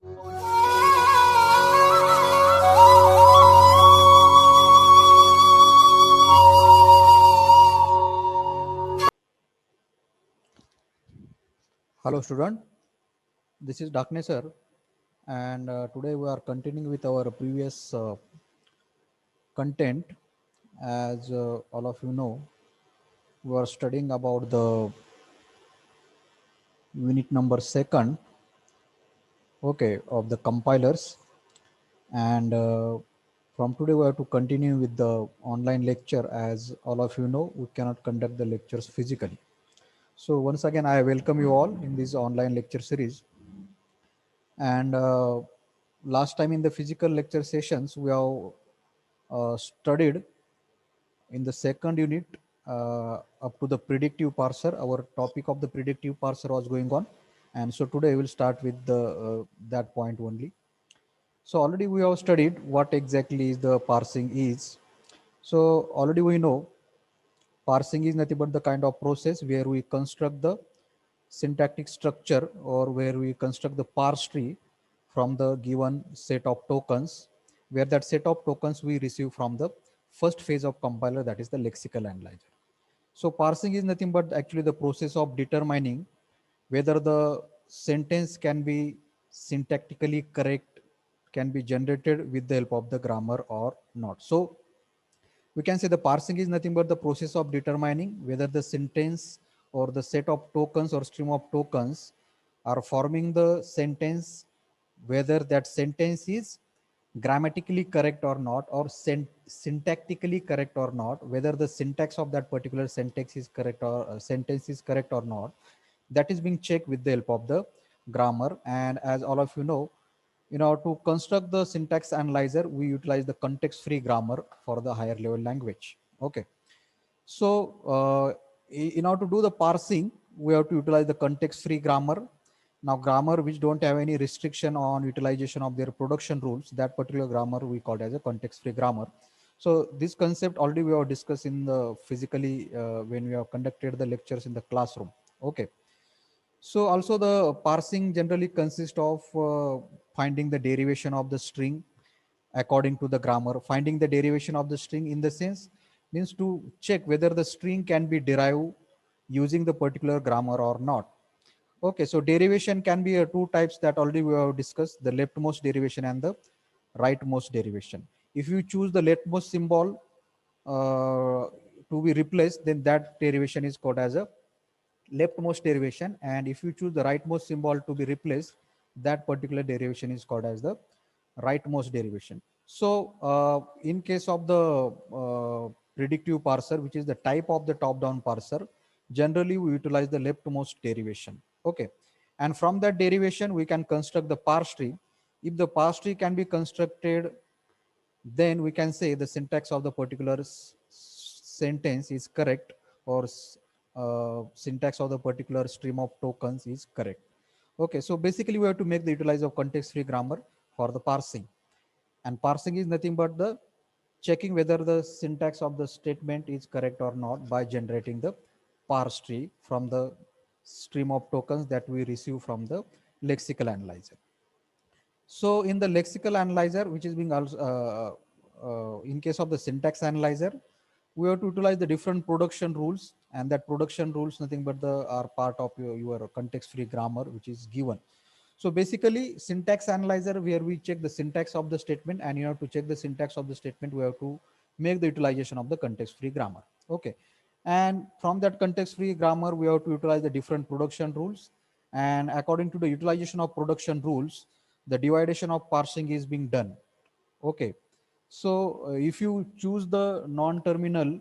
Hello student, this is Darkness sir, and today we are continuing with our previous content. As all of you know, we are studying about the unit number second, okay, of the compilers, and from today we have to continue with the online lecture. As all of you know, we cannot conduct the lectures physically. So once again, I welcome you all in this online lecture series. And last time in the physical lecture sessions, we have studied in the second unit up to the predictive parser. Our topic of the predictive parser was going on, and so today we will start with the that point only. So already we have studied what exactly is the parsing is. So already we know parsing is nothing but the kind of process where we construct the syntactic structure, or where we construct the parse tree from the given set of tokens, where that set of tokens we receive from the first phase of compiler, that is the lexical analyzer. So parsing is nothing but actually the process of determining whether the sentence can be syntactically correct, can be generated with the help of the grammar or not. So we can say the parsing is nothing but the process of determining whether the sentence or the set of tokens or stream of tokens are forming the sentence, whether that sentence is grammatically correct or not, or syntactically correct or not, whether the syntax of that particular sentence is correct or sentence is correct or not. That is being checked with the help of the grammar. And as all of you know, in order to construct the syntax analyzer, we utilize the context-free grammar for the higher level language. Okay. So in order to do the parsing, we have to utilize the context-free grammar. Now, grammar which don't have any restriction on utilization of their production rules, that particular grammar we call it as a context-free grammar. So this concept already we have discussed in the physically when we have conducted the lectures in the classroom. Okay. So also the parsing generally consists of finding the derivation of the string according to the grammar. Finding the derivation of the string in the sense means to check whether the string can be derived using the particular grammar or not. Okay, so derivation can be two types that already we have discussed, the leftmost derivation and the rightmost derivation. If you choose the leftmost symbol to be replaced, then that derivation is called as a leftmost derivation, and if you choose the rightmost symbol to be replaced, that particular derivation is called as the rightmost derivation. So in case of the predictive parser, which is the type of the top down parser, generally we utilize the leftmost derivation. Okay, and from that derivation we can construct the parse tree. If the parse tree can be constructed, then we can say the syntax of the particular sentence is correct, or syntax of the particular stream of tokens is correct. Okay, so basically we have to make the utilize of context free grammar for the parsing, and parsing is nothing but the checking whether the syntax of the statement is correct or not by generating the parse tree from the stream of tokens that we receive from the lexical analyzer. So in the lexical analyzer, which is being also in case of the syntax analyzer, we have to utilize the different production rules, and that production rules nothing but the are part of your context-free grammar, which is given. So basically, syntax analyzer, where we check the syntax of the statement, and you have to check the syntax of the statement, we have to make the utilization of the context-free grammar. Okay, and from that context-free grammar, we have to utilize the different production rules, and according to the utilization of production rules, the dividation of parsing is being done. Okay, so if you choose the non-terminal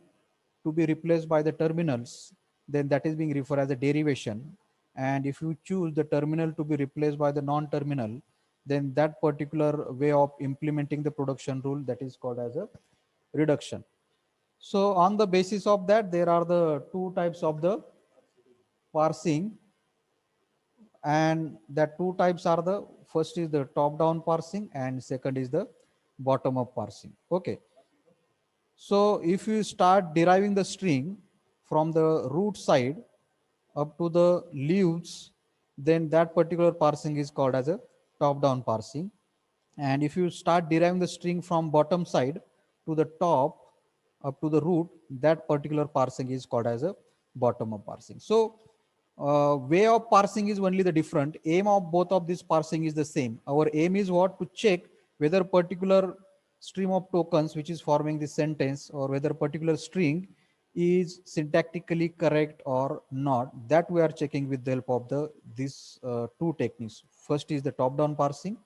to be replaced by the terminals, then that is being referred as a derivation. And if you choose the terminal to be replaced by the non-terminal, then that particular way of implementing the production rule, that is called as a reduction. So on the basis of that, there are the two types of the parsing, and that two types are the first is the top down parsing, and second is the bottom up parsing. Okay, so if you start deriving the string from the root side up to the leaves, then that particular parsing is called as a top down parsing. And if you start deriving the string from bottom side to the top up to the root, that particular parsing is called as a bottom up parsing. So way of parsing is only the different. Aim of both of these parsing is the same. Our aim is what? To check whether particular stream of tokens which is forming the sentence, or whether particular string is syntactically correct or not. That we are checking with the help of the these two techniques. First is the top down parsing,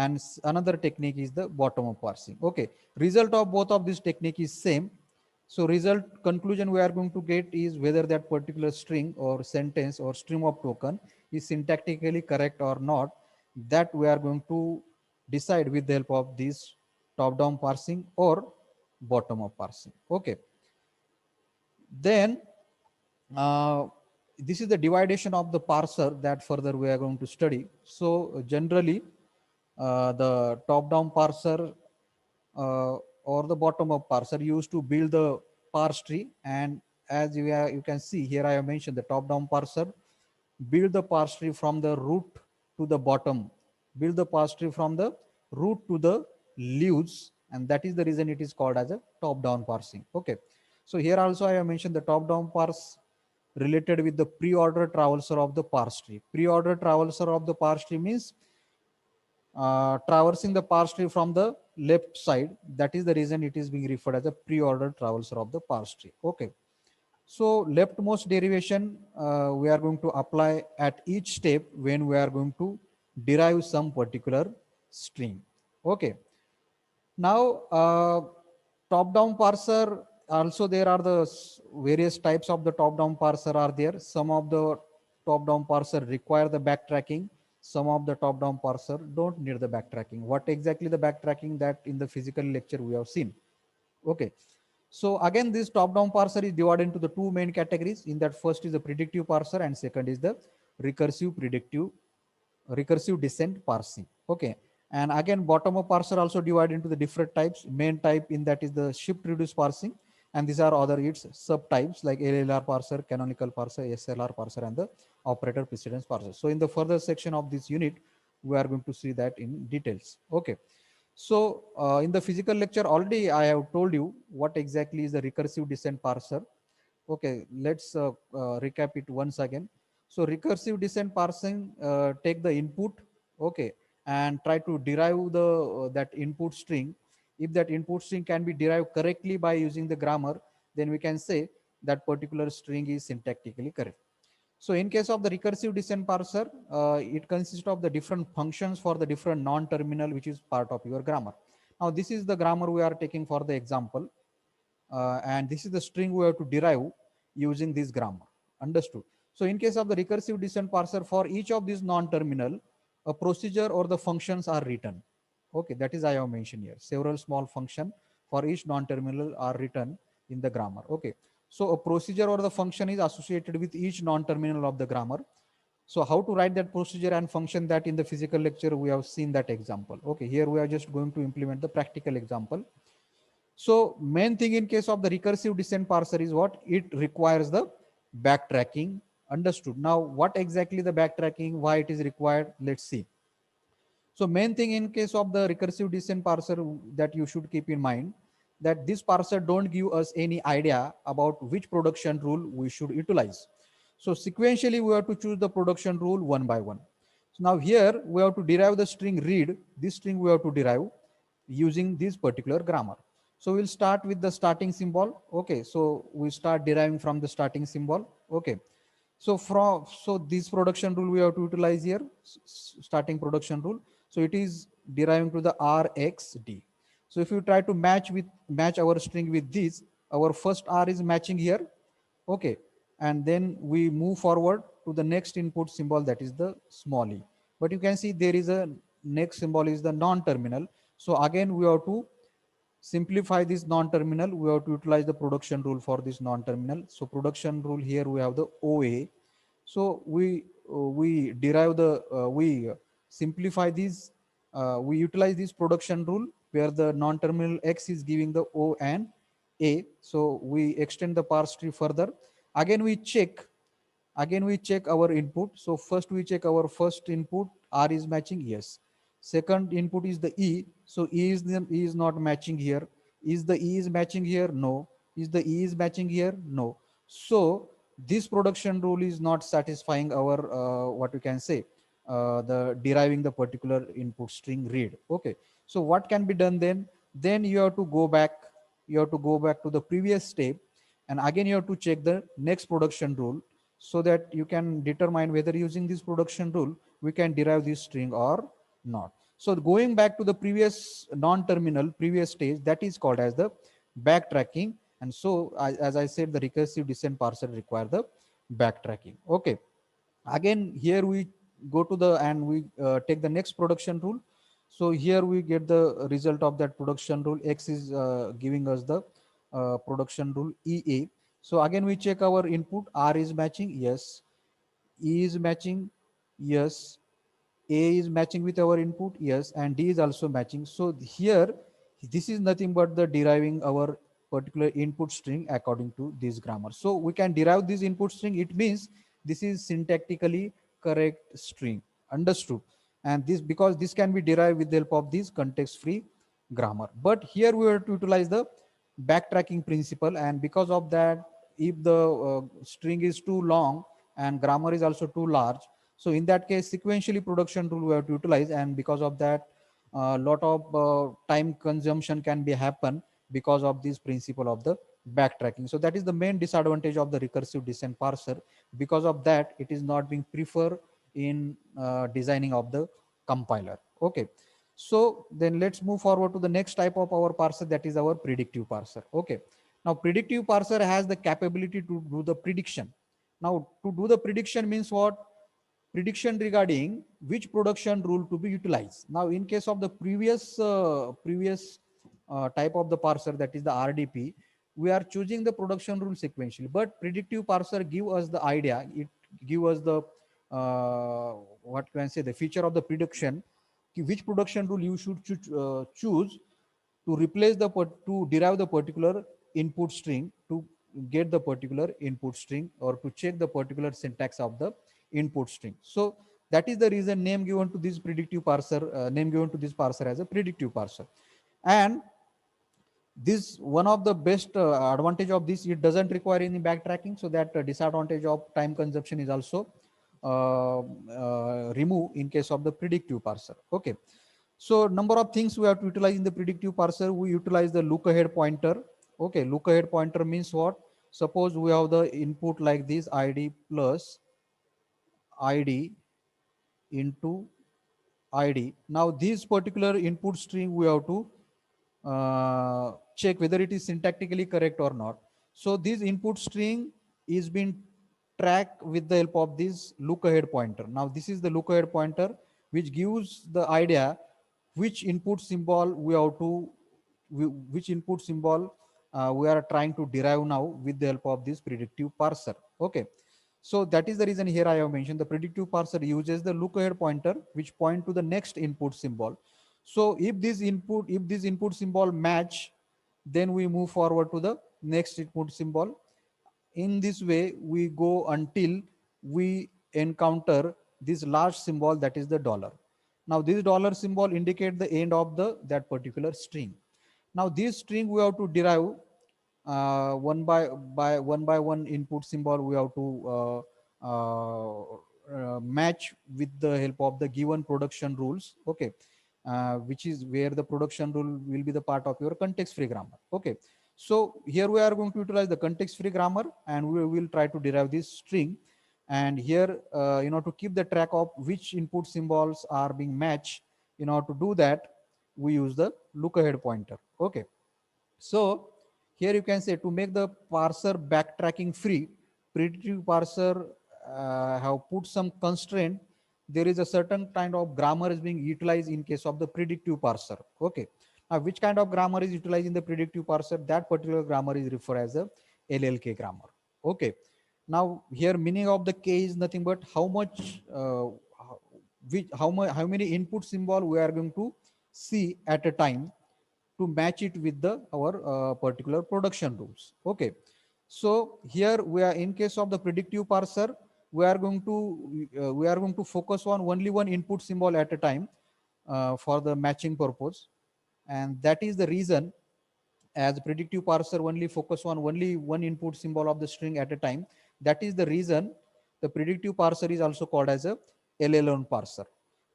and another technique is the bottom up parsing. Okay, result of both of these technique is same. So result conclusion we are going to get is whether that particular string or sentence or stream of token is syntactically correct or not. That we are going to decide with the help of this top down parsing or bottom up parsing. Okay, then this is the dividation of the parser that further we are going to study. So generally the top down parser or the bottom up parser used to build the parse tree. And as you can see here, I have mentioned the top down parser build the parse tree from the root to the bottom, build the parse tree from the root to the leaves, and that is the reason it is called as a top down parsing. Okay, so here also I have mentioned the top down parse related with the pre-order traverser of the parse tree. Pre-order traverser of the parse tree means traversing the parse tree from the left side. That is the reason it is being referred as a pre-order traverser of the parse tree. Okay, so leftmost derivation we are going to apply at each step when we are going to derive some particular string. Okay, now top down parser, also there are the various types of the top down parser are there. Some of the top down parser require the backtracking, some of the top down parser don't need the backtracking. What exactly the backtracking, that in the physical lecture we have seen. Okay, so again this top down parser is divided into the two main categories. In that, first is the predictive parser and second is the recursive descent parsing. Okay, and again bottom up parser also divided into the different types. Main type in that is the shift reduce parsing, and these are other its subtypes like LLR parser, canonical parser, SLR parser, and the operator precedence parser. So in the further section of this unit we are going to see that in details. Okay, so in the physical lecture already I have told you what exactly is the recursive descent parser. Okay, let's recap it once again. So recursive descent parsing take the input, okay, and try to derive the that input string. If that input string can be derived correctly by using the grammar, then we can say that particular string is syntactically correct. So in case of the recursive descent parser, it consists of the different functions for the different non-terminal which is part of your grammar. Now this is the grammar we are taking for the example, and this is the string we have to derive using this grammar. Understood? So in case of the recursive descent parser, for each of these non-terminal, a procedure or the functions are written. Okay, that is I have mentioned here. Several small function for each non-terminal are written in the grammar. Okay, so a procedure or the function is associated with each non-terminal of the grammar. So how to write that procedure and function, that in the physical lecture we have seen that example. Okay, here we are just going to implement the practical example. So main thing in case of the recursive descent parser is what? It requires the backtracking. Understood? Now what exactly the backtracking, why it is required? Let's see. So main thing in case of the recursive descent parser that you should keep in mind, that this parser don't give us any idea about which production rule we should utilize. So sequentially we have to choose the production rule one by one. So now here we have to derive the string read. This string we have to derive using this particular grammar. So we'll start with the starting symbol. Okay, so we start deriving from the starting symbol. Okay, so this production rule we have to utilize here, starting production rule. So it is deriving to the RxD. So if you try to match our string with this, our first R is matching here. Okay, and then we move forward to the next input symbol, that is the small e. But you can see there is a next symbol is the non-terminal. So again we have to simplify this non-terminal. We have to utilize the production rule for this non-terminal. So production rule here we have the OA. So we derive the we simplify these. We utilize this production rule where the non-terminal X is giving the O and A. So we extend the parse tree further. Again we check. Again we check our input. So first we check our first input. R is matching, yes. Second input is the E. So E is not matching here. Is the E is matching here? No. Is the E is matching here? No. So this production rule is not satisfying our what we can say, the deriving the particular input string read. Okay. So what can be done then? Then you have to go back. You have to go back to the previous step, and again you have to check the next production rule, so that you can determine whether using this production rule we can derive this string or not. So going back to the previous non-terminal previous stage, that is called as the backtracking. And so as I said, the recursive descent parser require the backtracking. Okay. Again here we go to the and we take the next production rule. So here we get the result of that production rule. X is giving us the production rule EA. So again we check our input. R is matching, yes. E is matching, yes. A is matching with our input, yes, and D is also matching. So here, this is nothing but the deriving our particular input string according to this grammar. So we can derive this input string. It means this is syntactically correct string. Understood? And this, because this can be derived with the help of this context-free grammar. But here we have to utilize the backtracking principle, and because of that, if the string is too long and grammar is also too large, so in that case, sequentially production rule we have to utilize, and because of that, a lot of time consumption can be happen because of this principle of the backtracking. So that is the main disadvantage of the recursive descent parser. Because of that, it is not being preferred in designing of the compiler. Okay. So then let's move forward to the next type of our parser, that is our predictive parser. Okay. Now predictive parser has the capability to do the prediction. Now to do the prediction means what? Prediction regarding which production rule to be utilized. Now, in case of the previous type of the parser, that is the RDP, we are choosing the production rule sequentially. But predictive parser give us the idea. It give us the what can I say, the feature of the prediction. Which production rule you should choose to replace the to derive the particular input string, to get the particular input string, or to check the particular syntax of the input string. So that is the reason name given to this predictive parser, name given to this parser as a predictive parser. And this one of the best advantage of this, it doesn't require any backtracking, so that disadvantage of time consumption is also removed in case of the predictive parser. Okay. So number of things we have to utilize in the predictive parser. We utilize the look ahead pointer. Okay, look ahead pointer means what? Suppose we have the input like this, id plus id into id. Now this particular input string we have to check whether it is syntactically correct or not. So this input string is being tracked with the help of this look ahead pointer. Now this is the look ahead pointer which gives the idea which input symbol we have to, which input symbol we are trying to derive now with the help of this predictive parser. Okay. So that is the reason here I have mentioned the predictive parser uses the look ahead pointer which point to the next input symbol. So if this input symbol match, then we move forward to the next input symbol. In this way, we go until we encounter this large symbol, that is the dollar. Now this dollar symbol indicate the end of the that particular string. Now this string we have to derive one by one input symbol. We have to match with the help of the given production rules. Okay. Which is where the production rule will be the part of your context free grammar. Okay. So here we are going to utilize the context free grammar, and we will try to derive this string. And here, to keep the track of which input symbols are being matched, to do that, we use the look ahead pointer. Okay. So here you can say, to make the parser backtracking free, predictive parser have put some constraint. There is a certain kind of grammar is being utilized in case of the predictive parser. Okay. Now, which kind of grammar is utilized in the predictive parser? That particular grammar is referred as a LLK grammar. Okay. Now here meaning of the K is nothing but how much, how many input symbol we are going to see at a time to match it with the our particular production rules. Okay. So here we are, in case of the predictive parser, we are going to focus on only one input symbol at a time. for the matching purpose. And that is the reason, as predictive parser only focus on only one input symbol of the string at a time, that is the reason the predictive parser is also called as a LL1 parser.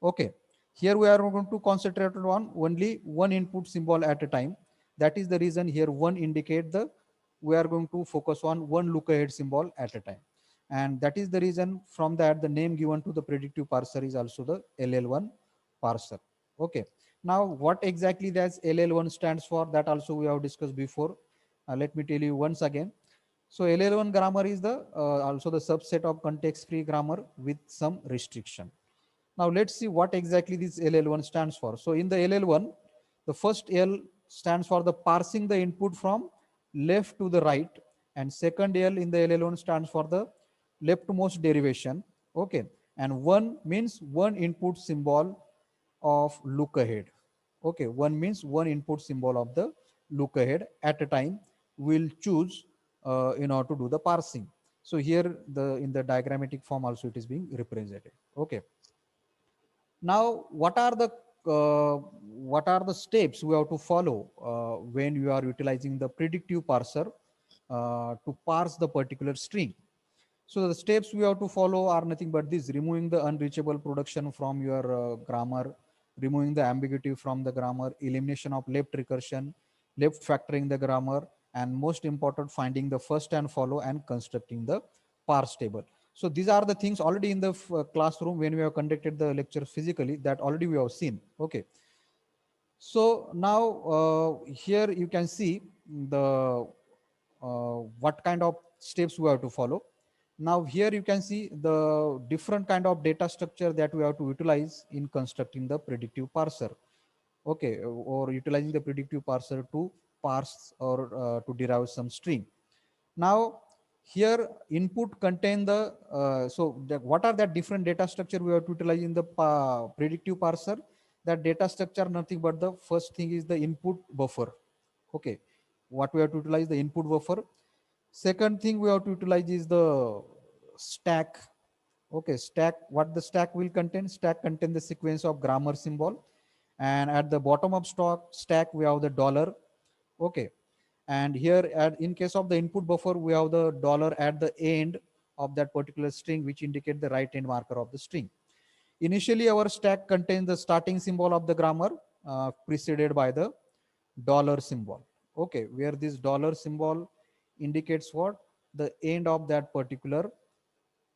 Okay, here we are going to concentrate on only one input symbol at a time. That is the reason here one indicate the, we are going to focus on one look ahead symbol at a time. And that is the reason from that the name given to the predictive parser is also the LL1 parser. Okay, now what exactly that LL1 stands for, that also we have discussed before. Let me tell you once again. So LL1 grammar is the also the subset of context free grammar with some restriction. Now let's see what exactly this LL1 stands for. So in the LL1, the first L stands for the parsing the input from left to the right, and second L in the LL1 stands for the leftmost derivation. Okay, and one means one input symbol of look ahead. Okay, one means one input symbol of the look ahead at a time we'll choose in order to do the parsing. So here the in the diagrammatic form also it is being represented. Okay, now what are the steps we have to follow when you are utilizing the predictive parser to parse the particular string. So the steps we have to follow are nothing but this: removing the unreachable production from your grammar, removing the ambiguity from the grammar, elimination of left recursion, left factoring the grammar, and most important, finding the first and follow and constructing the parse table. So these are the things already in the classroom when we have conducted the lecture physically, that already we have seen. Okay. So now here you can see the what kind of steps we have to follow. Now here you can see the different kind of data structure that we have to utilize in constructing the predictive parser. Okay, or utilizing the predictive parser to parse or to derive some string. Now here input contain the what are that different data structure we have to utilize in the predictive parser. That data structure nothing but the first thing is the input buffer. Okay, what we have to utilize the input buffer. Second thing we have to utilize is the stack. Okay, stack, what the stack will contain? Stack contain the sequence of grammar symbol, and at the bottom of stack we have the dollar. Okay, and here in case of the input buffer we have the dollar at the end of that particular string, which indicate the right end marker of the string. Initially our stack contains the starting symbol of the grammar preceded by the dollar symbol. Okay, where this dollar symbol indicates what? The end of that particular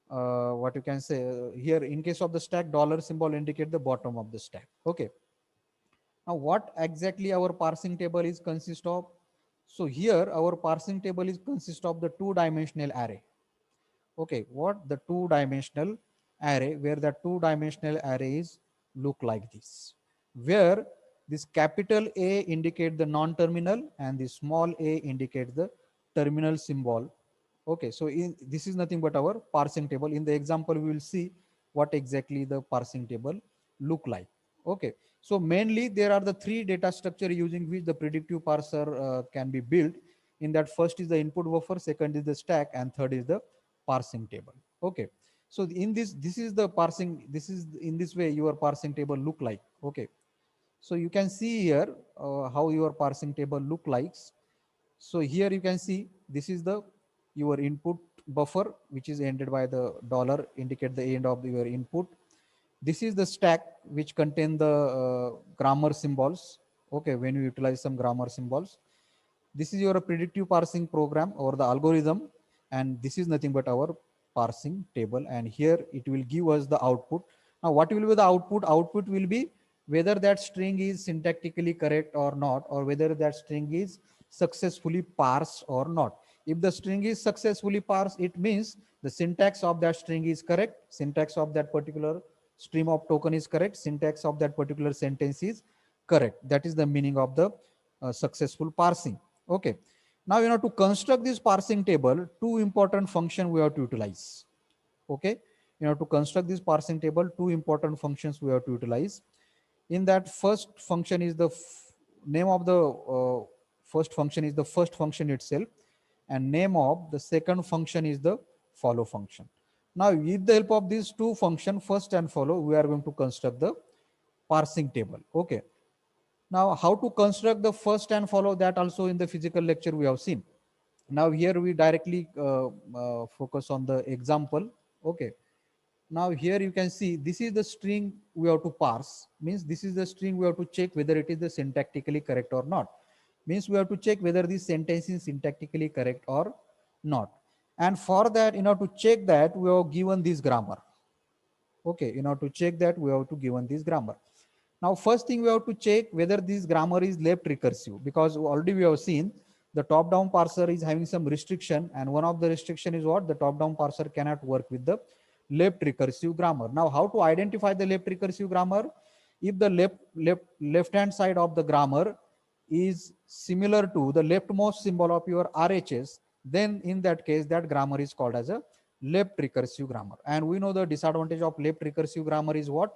what you can say here in case of the stack, dollar symbol indicate the bottom of the stack. Okay, now what exactly our parsing table is consist of? So here our parsing table is consist of the two-dimensional array. Okay, what? The two-dimensional array, where the two-dimensional arrays look like this, where this capital A indicate the non-terminal and the small a indicate the terminal symbol. Okay, so this is nothing but our parsing table. In the example we will see what exactly the parsing table look like. Okay, so mainly there are the three data structure using which the predictive parser can be built. In that, first is the input buffer, second is the stack, and third is the parsing table. Okay, so in this is the parsing, this is in this way your parsing table look like. Okay, so you can see here how your parsing table look likes. So here you can see this is the your input buffer, which is ended by the dollar, indicate the end of your input. This is the stack which contain the grammar symbols. Okay, when you utilize some grammar symbols, this is your predictive parsing program or the algorithm, and this is nothing but our parsing table, and here it will give us the output. Now what will be the output? Output will be whether that string is syntactically correct or not, or whether that string is successfully parsed or not. If the string is successfully parsed, it means the syntax of that string is correct, syntax of that particular stream of token is correct, syntax of that particular sentence is correct. That is the meaning of the successful parsing. Okay, now you know, to construct this parsing table, two important function we have to utilize. Okay, you know, to construct this parsing table, two important functions we have to utilize. In that, first function is the name of the first function is the first function itself, and name of the second function is the follow function. Now with the help of these two functions, first and follow, we are going to construct the parsing table. Okay. Now, how to construct the first and follow, that also in the physical lecture we have seen. Now here we directly focus on the example. Okay. Now here you can see this is the string we have to parse, means this is the string we have to check whether it is the syntactically correct or not. Means we have to check whether this sentence is syntactically correct or not. And for that, in order to check that, we have given this grammar. Okay, in order to check that, we have to given this grammar. Now, first thing we have to check whether this grammar is left recursive, because already we have seen the top-down parser is having some restriction, and one of the restriction is what? The top-down parser cannot work with the left recursive grammar. Now, how to identify the left recursive grammar? If the left-hand side of the grammar is similar to the leftmost symbol of your RHS, then in that case, that grammar is called as a left recursive grammar. And we know the disadvantage of left recursive grammar is what?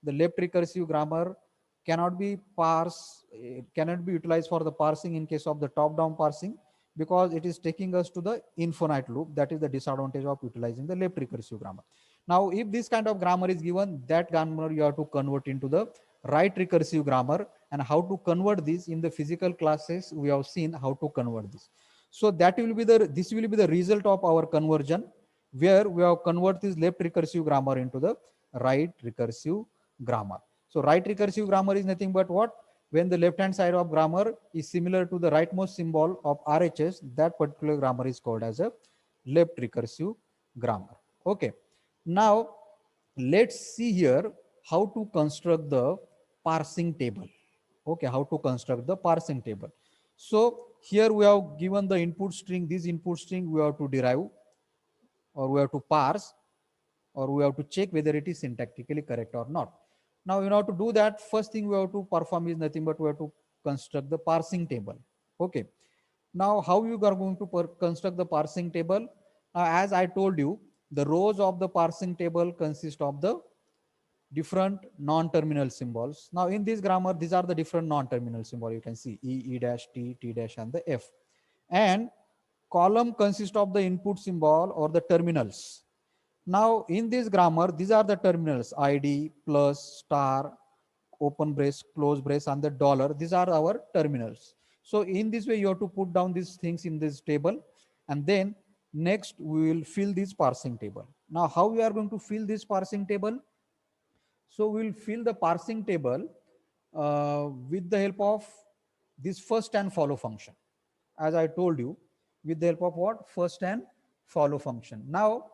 The left recursive grammar cannot be parsed, it cannot be utilized for the parsing in case of the top-down parsing, because it is taking us to the infinite loop. That is the disadvantage of utilizing the left recursive grammar. Now, if this kind of grammar is given, that grammar you have to convert into the right recursive grammar. And how to convert this in the physical classes, we have seen how to convert this. So that will be this will be the result of our conversion, where we have convert this left recursive grammar into the right recursive grammar. So right recursive grammar is nothing but what? When the left hand side of grammar is similar to the rightmost symbol of RHS, that particular grammar is called as a left recursive grammar. Okay. Now, let's see here how to construct the parsing table. Okay, how to construct the parsing table. So here we have given the input string. This input string we have to derive, or we have to parse, or we have to check whether it is syntactically correct or not. Now, in order to do that, first thing we have to perform is nothing but we have to construct the parsing table. Okay. Now, how you are going to construct the parsing table? As I told you, the rows of the parsing table consist of the different non-terminal symbols. Now, in this grammar, these are the different non-terminal symbols. You can see E, E dash, T, T dash, and the F. And column consists of the input symbol or the terminals. Now, in this grammar, these are the terminals: ID, plus, star, open brace, close brace, and the dollar. These are our terminals. So in this way, you have to put down these things in this table, and then next we will fill this parsing table. Now, how we are going to fill this parsing table? So we will fill the parsing table with the help of this first and follow function. As I told you, with the help of what? First and follow function. Now,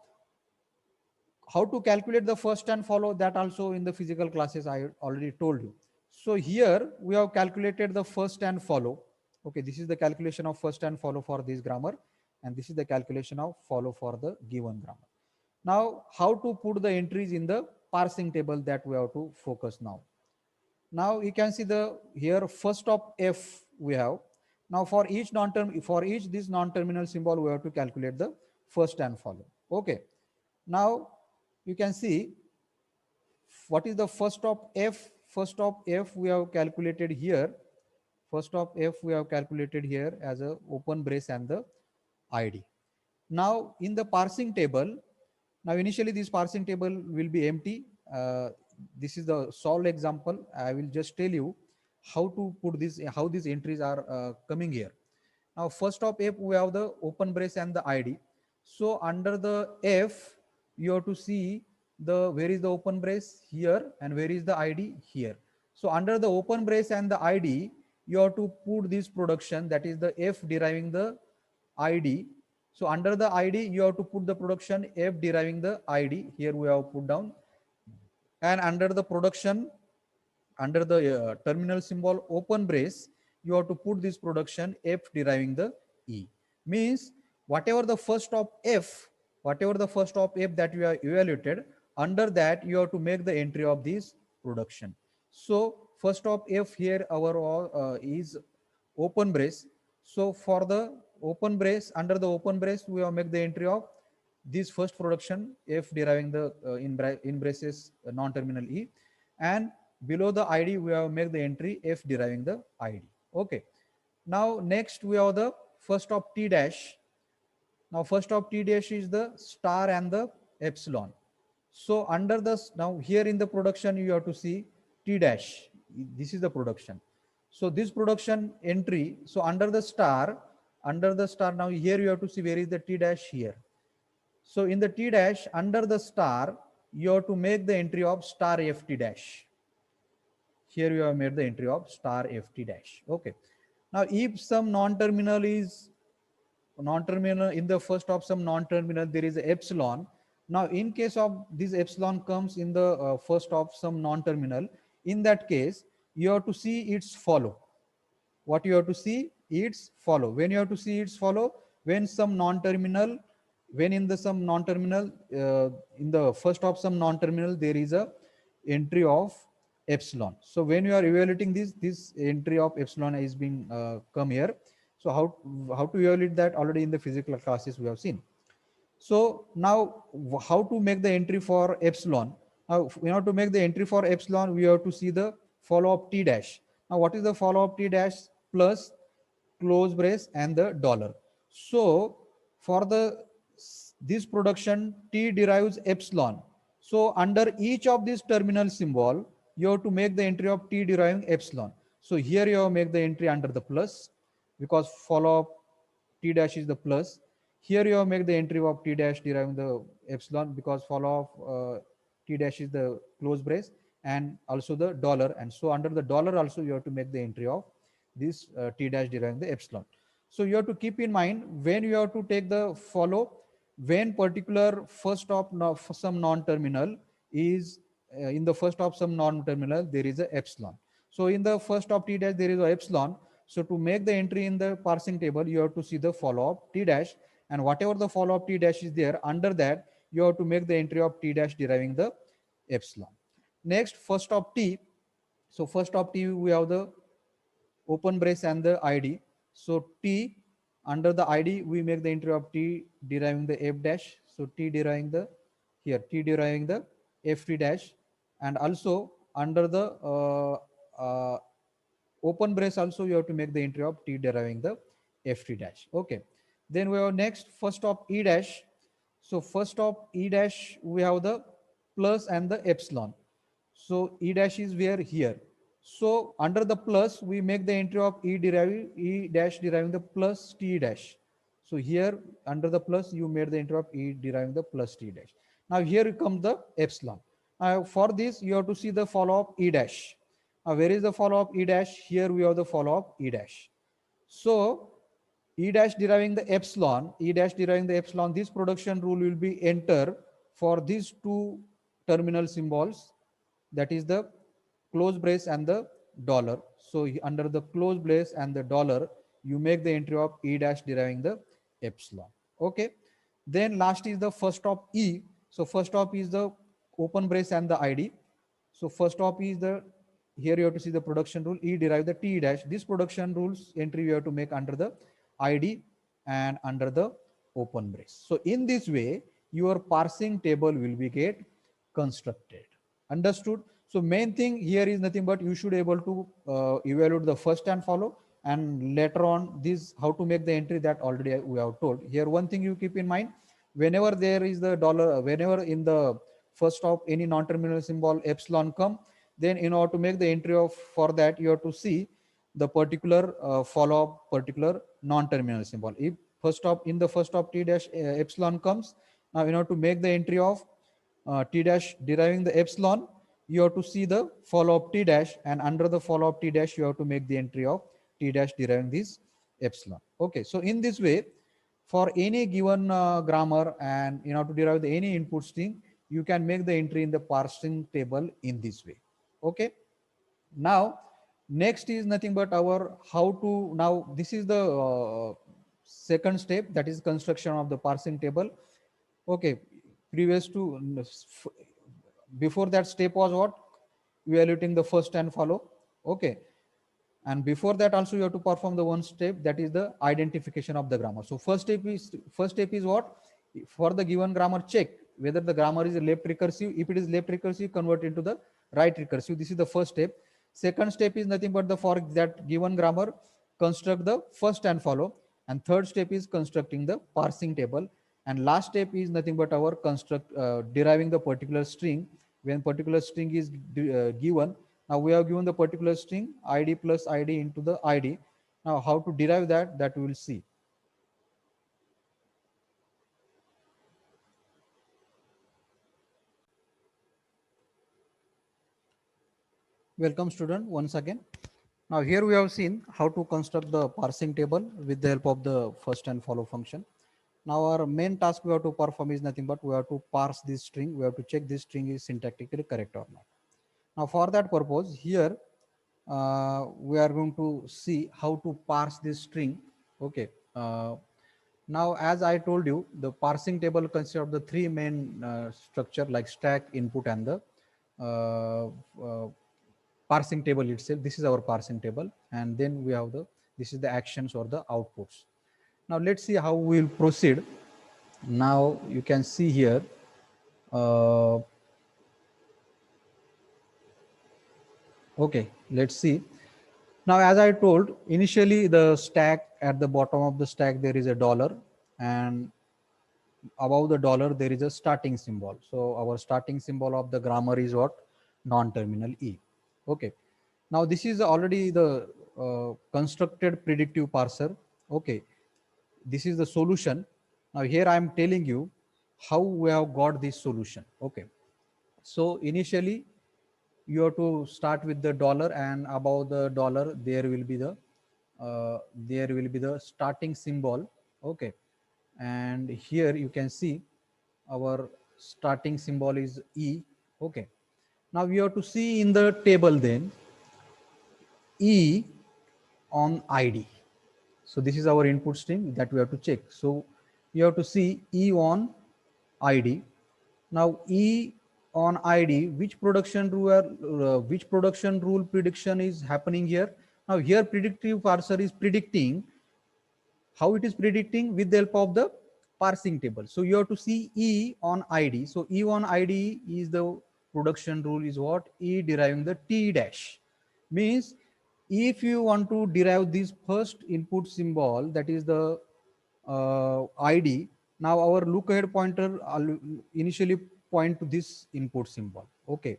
how to calculate the first and follow, that also in the physical classes I already told you. So here we have calculated the first and follow. Okay, this is the calculation of first and follow for this grammar, and this is the calculation of follow for the given grammar. Now, how to put the entries in the parsing table, that we have to focus now. Now you can see the here first of F we have. Now for each this non-terminal symbol, we have to calculate the first and follow. Okay. Now you can see what is the first of F. First of F we have calculated here. First of F we have calculated here as a open brace and the ID. Now in the parsing table, now initially this parsing table will be empty. This is the solved example. I will just tell you how to put this, how these entries are coming here. Now first of F we have the open brace and the ID. So under the F you have to see the where is the open brace here and where is the ID here. So under the open brace and the ID you have to put this production, that is the F deriving the ID. So under the ID, you have to put the production F deriving the ID. Here we have put down. And under the production, under the terminal symbol open brace, you have to put this production F deriving the E. Means whatever the first of F, whatever the first of F that you have evaluated, under that you have to make the entry of this production. So first of F here our is open brace. So for the open brace, under the open brace, we have make the entry of this first production F deriving the in braces non-terminal E, and below the ID we have make the entry F deriving the ID. Okay. Now next we have the first of T dash. Now first of T dash is the star and the epsilon. So under the, now here in the production you have to see T dash. This is the production. So this production entry, so under the star, now here you have to see where is the T dash here. So in the T dash under the star, you have to make the entry of star FT dash. Here you have made the entry of star FT dash. Okay. Now if some non-terminal is non-terminal, in the first of some non-terminal there is a epsilon. Now in case of this epsilon comes in the first of some non-terminal, in that case you have to see its follow. What you have to see its follow. When you have to see its follow, when some non-terminal, when in the some non-terminal, in the first of some non-terminal there is a entry of epsilon. So when you are evaluating this entry of epsilon is being come here. So how to evaluate that, already in the physical classes we have seen. So now how to make the entry for epsilon? Now in order to make the entry for epsilon, we have to see the follow up T dash. Now what is the follow up T dash? Plus close brace and the dollar. So for the this production, T derives epsilon. So under each of these terminal symbol, you have to make the entry of T deriving epsilon. So here you have make the entry under the plus, because follow up T dash is the plus. Here you have make the entry of T dash deriving the epsilon, because follow up T dash is the close brace and also the dollar. And so under the dollar also you have to make the entry of this T dash deriving the epsilon. So you have to keep in mind when you have to take the follow, when particular first of some non-terminal is in the first of some non-terminal there is a epsilon. So in the first of T dash there is a epsilon. So to make the entry in the parsing table, you have to see the follow up T dash, and whatever the follow up T dash is there, under that you have to make the entry of T dash deriving the epsilon. Next, first of T. So first of T we have the open brace and the ID. So T, under the ID we make the entry of T deriving the F dash. So T deriving the, here T deriving the F3 dash, and also under the open brace also you have to make the entry of T deriving the F3 dash. Okay. Then we have next first of E dash. So first of E dash we have the plus and the epsilon. So E dash is where here. So under the plus we make the entry of E dash deriving the plus T dash. So here under the plus you made the entry of E deriving the plus T dash. Now here comes the epsilon. For this you have to see the follow up E dash. Where is the follow up E dash? Here we have the follow up E dash. So E dash deriving the epsilon, E dash deriving the epsilon, this production rule will be enter for these two terminal symbols, that is the close brace and the dollar. So under the close brace and the dollar, you make the entry of E dash deriving the epsilon. Okay. Then last is the first of E. So first of is the open brace and the ID. So first of is the, here you have to see the production rule, E derive the T dash. This production rules entry you have to make under the ID and under the open brace. So in this way, your parsing table will be get constructed. Understood? So main thing here is nothing but you should able to evaluate the first and follow, and later on this how to make the entry, that already we have told. Here one thing you keep in mind, whenever there is the dollar, whenever in the first of any non-terminal symbol epsilon come, then in order to make the entry of for that you have to see the particular follow up particular non-terminal symbol. If first of in the first of T dash epsilon comes, now in order to make the entry of T dash deriving the epsilon, you have to see the follow up T dash, and under the follow up T dash you have to make the entry of T dash deriving this epsilon. Okay, so in this way, for any given grammar and in order to derive the any input string, you can make the entry in the parsing table in this way. Okay. Now next is nothing but our how to, now this is the second step, that is construction of the parsing table. Okay, previous to before that step was what, evaluating the first and follow. Okay, and before that also you have to perform the one step, that is the identification of the grammar. So first step is what, for the given grammar check whether the grammar is left recursive. If it is left recursive, convert into the right recursive. This is the first step. Second step is nothing but the for that given grammar construct the first and follow, and third step is constructing the parsing table, and last step is nothing but our construct deriving the particular string. When particular string is given, Now we have given the particular string id plus id into the id. Now how to derive that we will see. Welcome student once again. Now here we have seen how to construct the parsing table with the help of the first and follow function. Now our main task we have to perform is nothing but we have to parse this string. We have to check this string is syntactically correct or not. Now for that purpose, here we are going to see how to parse this string. Okay. Now as I told you, the parsing table consists of the three main structure like stack, input, and the uh, uh, parsing table itself. This is our parsing table, and then we have the this is the actions or the outputs. Now let's see how we will proceed. Now you can see here. Uh, okay, let's see. Now, as I told, initially the stack at the bottom of the stack there is a dollar, and above the dollar there is a starting symbol. So our starting symbol of the grammar is what? Non-terminal E. Okay. Now this is already the constructed predictive parser. Okay. This is the solution. Now here I am telling you how we have got this solution. Okay. So initially you have to start with the dollar, and above the dollar there will be the starting symbol. Okay. And here you can see our starting symbol is E. Okay. Now we have to see in the table then E on ID. So this is our input string that we have to check. So you have to see E on ID. Now E on ID, which production rule prediction is happening here? Now here predictive parser is predicting. How it is predicting? With the help of the parsing table. So you have to see E on ID. So E on ID is the production rule is what? E deriving the T dash. Means if you want to derive this first input symbol, that is the ID. Now our look ahead pointer initially point to this input symbol. Okay.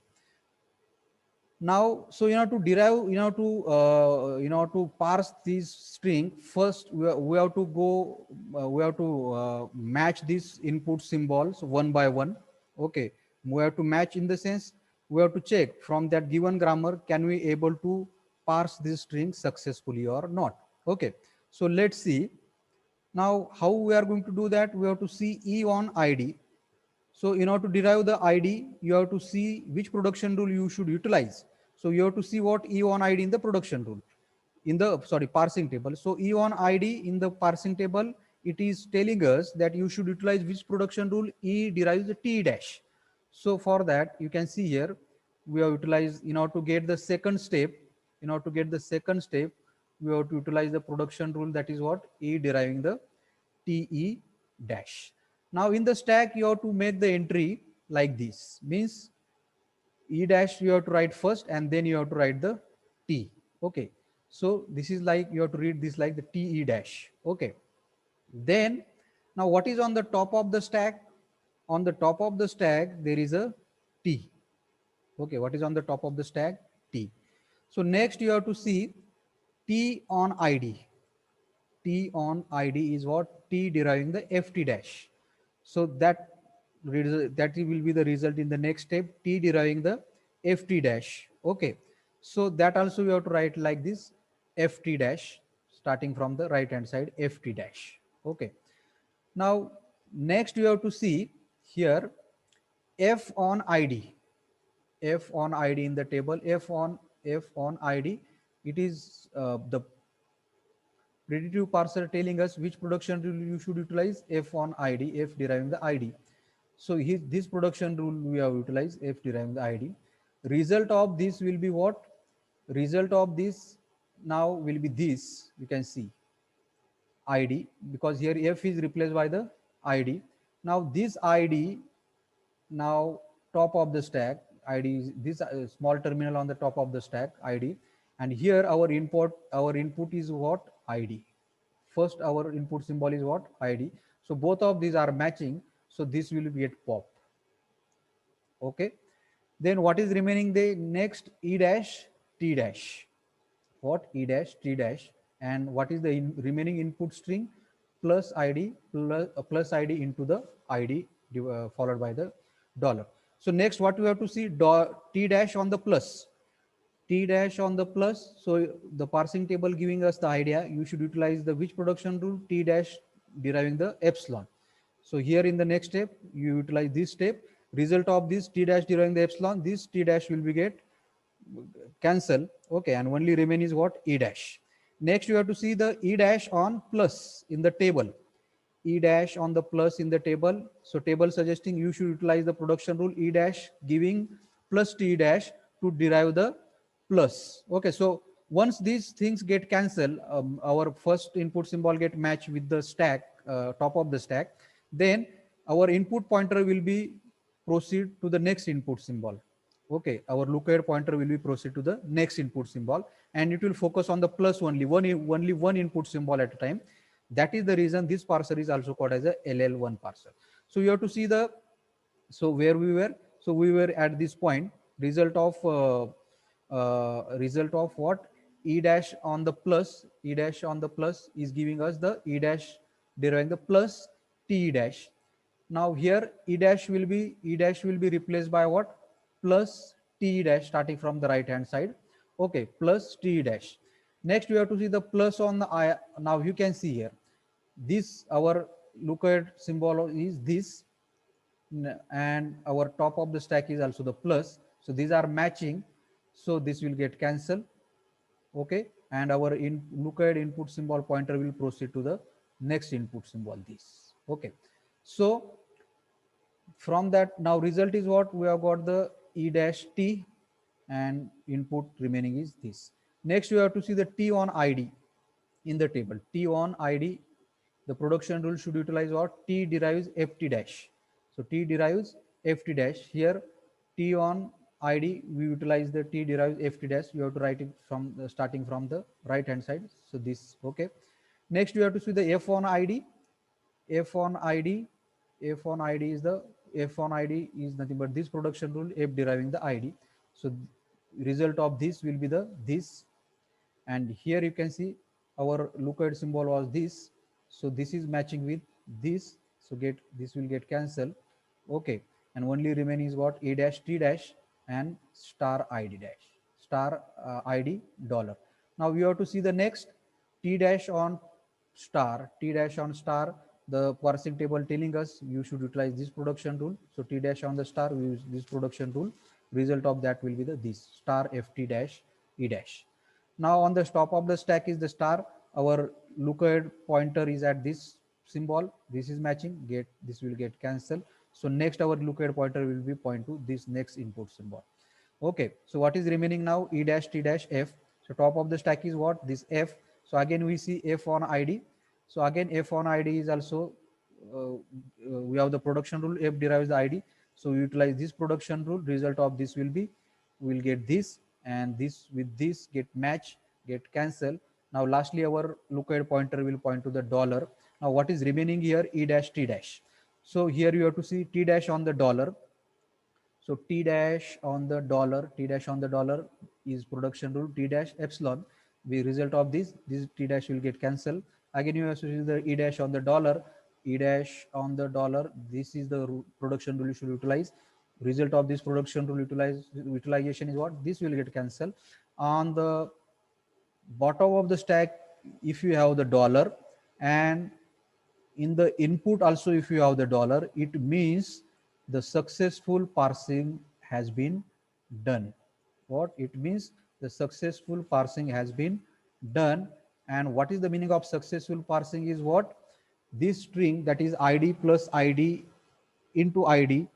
Now so you have to derive, to parse this string first. We have to go we have to match these input symbols one by one. Okay. We have to match in the sense we have to check from that given grammar, can we able to parse this string successfully or not. Okay. So let's see now how we are going to do that. We have to see E on ID. So in order to derive the ID, you have to see which production rule you should utilize. So you have to see what E on ID in the production rule, in the, sorry, parsing table. So E on ID in the parsing table, it is telling us that you should utilize which production rule. E derives the T dash. So for that, you can see here, we have utilized, in order to get the second step, we have to utilize the production rule, that is what? E deriving the TE dash. Now in the stack, you have to make the entry like this. Means E dash you have to write first, and then you have to write the T. Okay. So this is like, you have to read this like the TE dash. Okay. Then now what is on the top of the stack? On the top of the stack, there is a T. Okay. What is on the top of the stack? T. So next you have to see T on ID. T on ID is what? T deriving the FT dash. So that will be the result in the next step, T deriving the FT dash. Okay. So that also we have to write like this, FT dash, starting from the right hand side, FT dash. Okay. Now next you have to see here F on ID. F on ID in the table, F on ID. It is the predictive parser telling us which production rule you should utilize. F on ID, F deriving the ID. So this production rule we have utilized, F deriving the ID. Result of this will be what? Result of this now will be this. You can see ID, because here F is replaced by the ID. Now this ID, now top of the stack, ID is this small terminal on the top of the stack, ID. And here our input is what? ID. First our input symbol is what? ID. So both of these are matching. So this will get popped. Okay. Then what is remaining? The next E dash T dash. What? E dash T dash. And what is the remaining input string? Plus ID plus ID into the ID followed by the dollar. So next what we have to see, T dash on the plus. T dash on the plus. So the parsing table giving us the idea, you should utilize the which production rule? T dash deriving the epsilon. So here in the next step, you utilize this step. Result of this T dash deriving the epsilon, this T dash will be get cancel. Okay, and only remain is what? E dash. Next you have to see the E dash on plus in the table. E dash on the plus in the table. So table suggesting you should utilize the production rule E dash giving plus T dash to derive the plus. Okay, so once these things get cancelled, our first input symbol get matched with the stack, top of the stack, then our input pointer will be proceed to the next input symbol. Okay, our lookahead pointer will be proceed to the next input symbol, and it will focus on the plus only one input symbol at a time. That is the reason this parser is also called as a LL1 parser. So you have to see the, so where we were, so we were at this point, result of what? E dash on the plus, E dash on the plus is giving us the E dash deriving the plus T dash. Now here E dash will be replaced by what? Plus T dash starting from the right hand side. Okay, plus T dash. Next we have to see the plus on the I. Now you can see here, this our lookahead symbol is this, and our top of the stack is also the plus. So these are matching. So this will get cancelled. Okay, and our lookahead input symbol pointer will proceed to the next input symbol, this. Okay, so from that, now result is what? We have got the E dash T, and input remaining is this. Next we have to see the T on ID in the table. T on ID, the production rule should utilize what? T derives ft dash. So T derives ft dash. Here T on ID, we utilize the T derives ft dash. You have to write it from the, starting from the right hand side. So this. Okay, next we have to see the F on ID. F on ID, F on ID is the, F on ID is nothing but this production rule, F deriving the ID. So result of this will be the this, and here you can see our lookahead symbol was this. So this is matching with this. So this will get cancelled. Okay, and only remain is what? A dash T dash and star ID dash, star ID dollar. Now we have to see the next T dash on star, T dash on star. The parsing table telling us you should utilize this production rule. So T dash on the star, we use this production rule. Result of that will be the this star ft dash E dash. Now on the top of the stack is the star. Our lookahead pointer is at this symbol. This is matching. Get this will get cancelled. So next our lookahead pointer will be point to this next input symbol. Okay. So what is remaining now? E dash T dash F. So top of the stack is what? This F. So again we see F on ID. So again F on ID is also we have the production rule. F derives the ID. So we utilize this production rule. Result of this will be, we will get this, and this with this get match, get cancel. Now lastly our lookahead pointer will point to the dollar. Now what is remaining here? E dash T dash. So here you have to see T dash on the dollar. So T dash on the dollar, T dash on the dollar is production rule, T dash epsilon. The result of this T dash will get cancelled. Again you have to see the E dash on the dollar, E dash on the dollar. This is the production rule you should utilize. Result of this production rule utilization is what? This will get cancelled. On the bottom of the stack, if you have the dollar, and in the input also if you have the dollar, it means the successful parsing has been done. What it means? The successful parsing has been done. And what is the meaning of successful parsing is what? This string, that is ID plus ID into ID,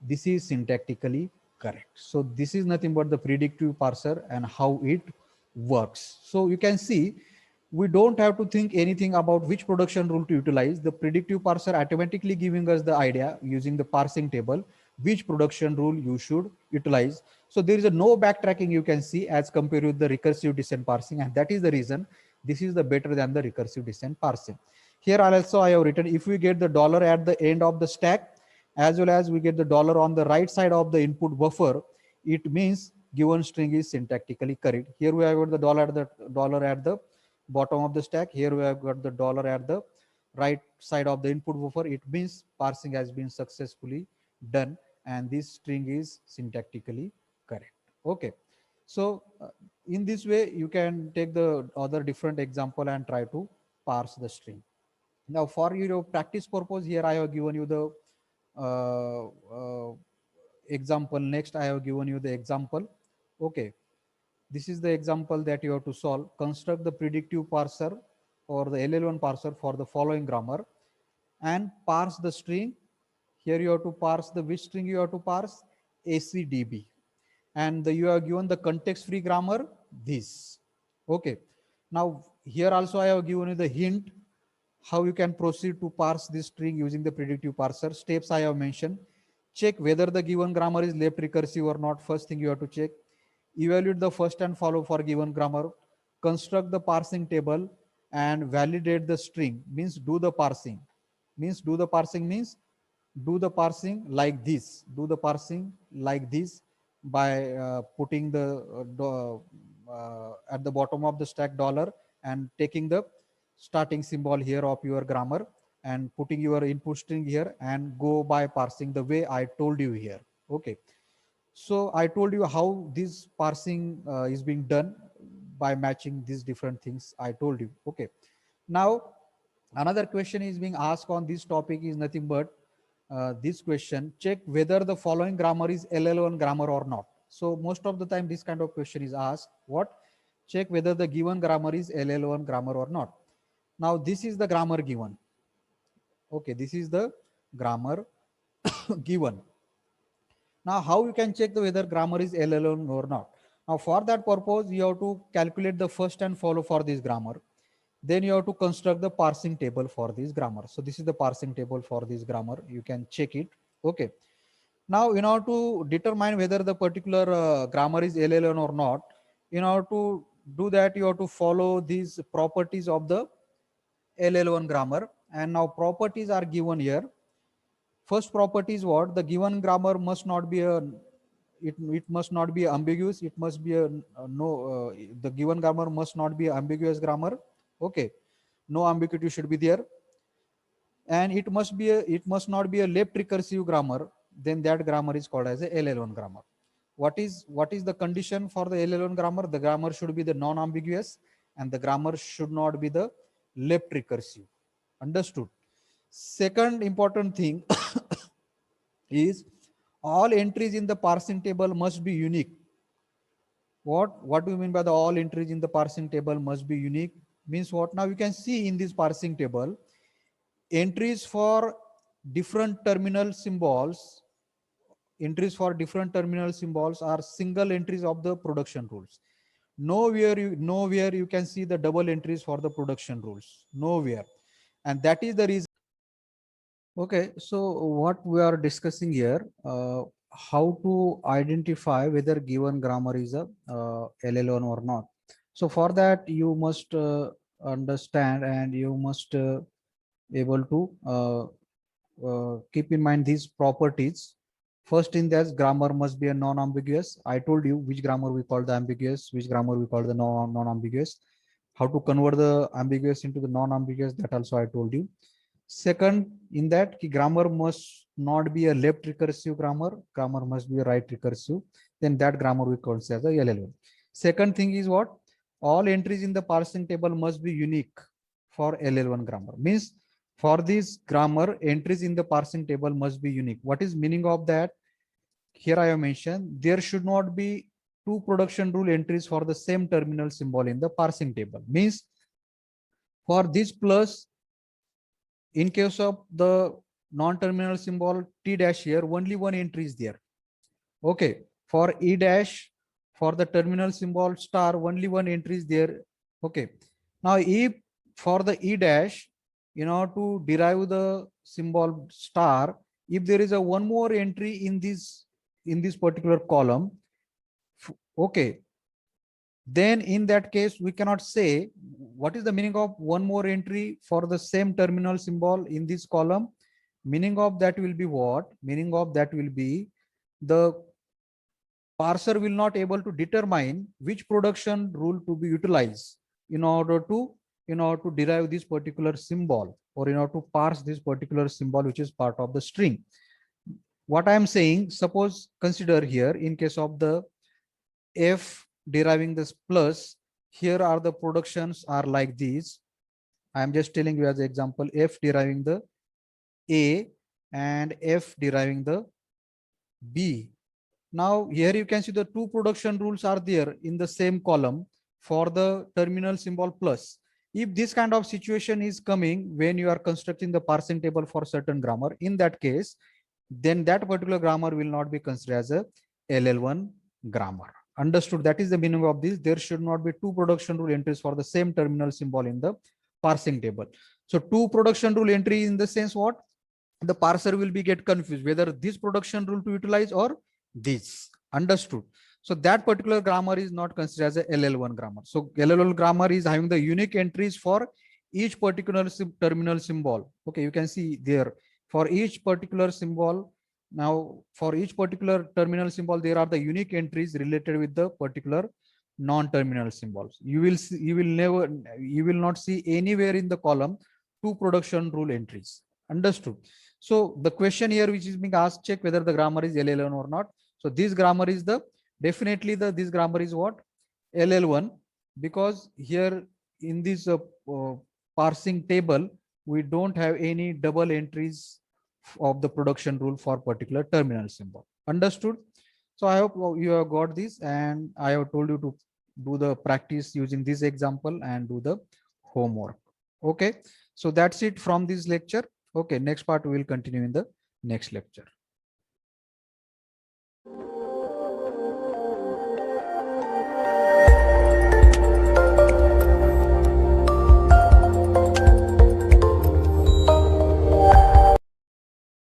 this is syntactically correct. So this is nothing but the predictive parser and how it works. So you can see we don't have to think anything about which production rule to utilize. The predictive parser automatically giving us the idea using the parsing table which production rule you should utilize. So there is a no backtracking you can see as compared with the recursive descent parsing, and that is the reason this is the better than the recursive descent parsing. Here also I have written, if we get the dollar at the end of the stack as well as we get the dollar on the right side of the input buffer, it means given string is syntactically correct. Here we have got the dollar at the bottom of the stack. Here we have got the dollar at the right side of the input buffer. It means parsing has been successfully done and this string is syntactically correct. Okay. So in this way, you can take the other different example and try to parse the string. Now for your practice purpose, here I have given you the uh, uh, example. Next, I have given you the example. Okay. This is the example that you have to solve. Construct the predictive parser or the LL1 parser for the following grammar and parse the string. Here you have to parse the which string you have to parse? ACDB. And you are given the context free grammar, this. Okay. Now here also I have given you the hint how you can proceed to parse this string using the predictive parser. Steps I have mentioned. Check whether the given grammar is left recursive or not. First thing you have to check. Evaluate the first and follow for given grammar. Construct the parsing table and validate the string. Means do the parsing. Means do the parsing like this. Do the parsing like this by putting the at the bottom of the stack dollar and taking the starting symbol here of your grammar and putting your input string here and go by parsing the way I told you here. Okay. So I told you how this parsing is being done by matching these different things I told you. Okay. Now, another question is being asked on this topic is nothing but this question, check whether the following grammar is LL1 grammar or not. So most of the time this kind of question is asked, what? Check whether the given grammar is LL1 grammar or not. Now this is the grammar given. Okay, this is the grammar given. Now how you can check the whether grammar is LL1 or not? Now for that purpose, you have to calculate the first and follow for this grammar. Then you have to construct the parsing table for this grammar. So this is the parsing table for this grammar. You can check it. Okay. Now in order to determine whether the particular grammar is LL1 or not, in order to do that, you have to follow these properties of the LL1 grammar. And now properties are given here. First property is what? The given grammar must not be a it must not be ambiguous. It must be a no the given grammar must not be ambiguous grammar. Okay, no ambiguity should be there, and it must not be a left recursive grammar. Then that grammar is called as a LL1 grammar. What is the condition for the LL1 grammar? The grammar should be the non-ambiguous and the grammar should not be the left recursive. Understood? Second important thing is all entries in the parsing table must be unique. What do you mean by the all entries in the parsing table must be unique? Means what? Now you can see in this parsing table entries for different terminal symbols. Entries for different terminal symbols are single entries of the production rules. Nowhere you can see the double entries for the production rules. Nowhere. And that is the reason. Okay, so what we are discussing here, how to identify whether given grammar is a LL1 or not. So for that, you must understand and you must able to keep in mind these properties. First in that, grammar must be a non-ambiguous. I told you which grammar we call the ambiguous, which grammar we call the non-ambiguous. How to convert the ambiguous into the non-ambiguous, that also I told you. Second, in that grammar must not be a left recursive grammar must be a right recursive. Then that grammar we call as a LL1. Second thing is what? All entries in the parsing table must be unique for LL1 grammar. Means for this grammar, entries in the parsing table must be unique. What is meaning of that? Here I have mentioned there should not be two production rule entries for the same terminal symbol in the parsing table. Means for this plus, in case of the non-terminal symbol T dash here, only one entry is there. Okay. For E dash, for the terminal symbol star, only one entry is there. Okay. Now, if for the E dash, in order to derive the symbol star, if there is a one more entry in this particular column, okay, then in that case we cannot say what is the meaning of one more entry for the same terminal symbol in this column. Meaning of that will be what? Meaning of that will be the parser will not able to determine which production rule to be utilized in order to derive this particular symbol, or in order to parse this particular symbol which is part of the string. What I am saying, suppose consider here in case of the f deriving this plus, here are the productions are like these. I am just telling you as an example, f deriving the a and f deriving the b. Now here you can see the two production rules are there in the same column for the terminal symbol plus. If this kind of situation is coming when you are constructing the parsing table for certain grammar, in that case, then that particular grammar will not be considered as a LL1 grammar. Understood? That is the meaning of this. There should not be two production rule entries for the same terminal symbol in the parsing table. So two production rule entry in the sense what? The parser will be get confused whether this production rule to utilize or this. Understood? So that particular grammar is not considered as a LL1 grammar. So LL1 grammar is having the unique entries for each particular terminal symbol. Okay, you can see there for each particular symbol. Now for each particular terminal symbol, there are the unique entries related with the particular non-terminal symbols. You will not see anywhere in the column two production rule entries. Understood? So the question here which is being asked, check whether the grammar is LL1 or not. So this grammar is this grammar is what? LL1, because here in this parsing table, we don't have any double entries of the production rule for particular terminal symbol. Understood? So I hope you have got this, and I have told you to do the practice using this example and do the homework. Okay, so that's it from this lecture. Okay, next part we will continue in the next lecture.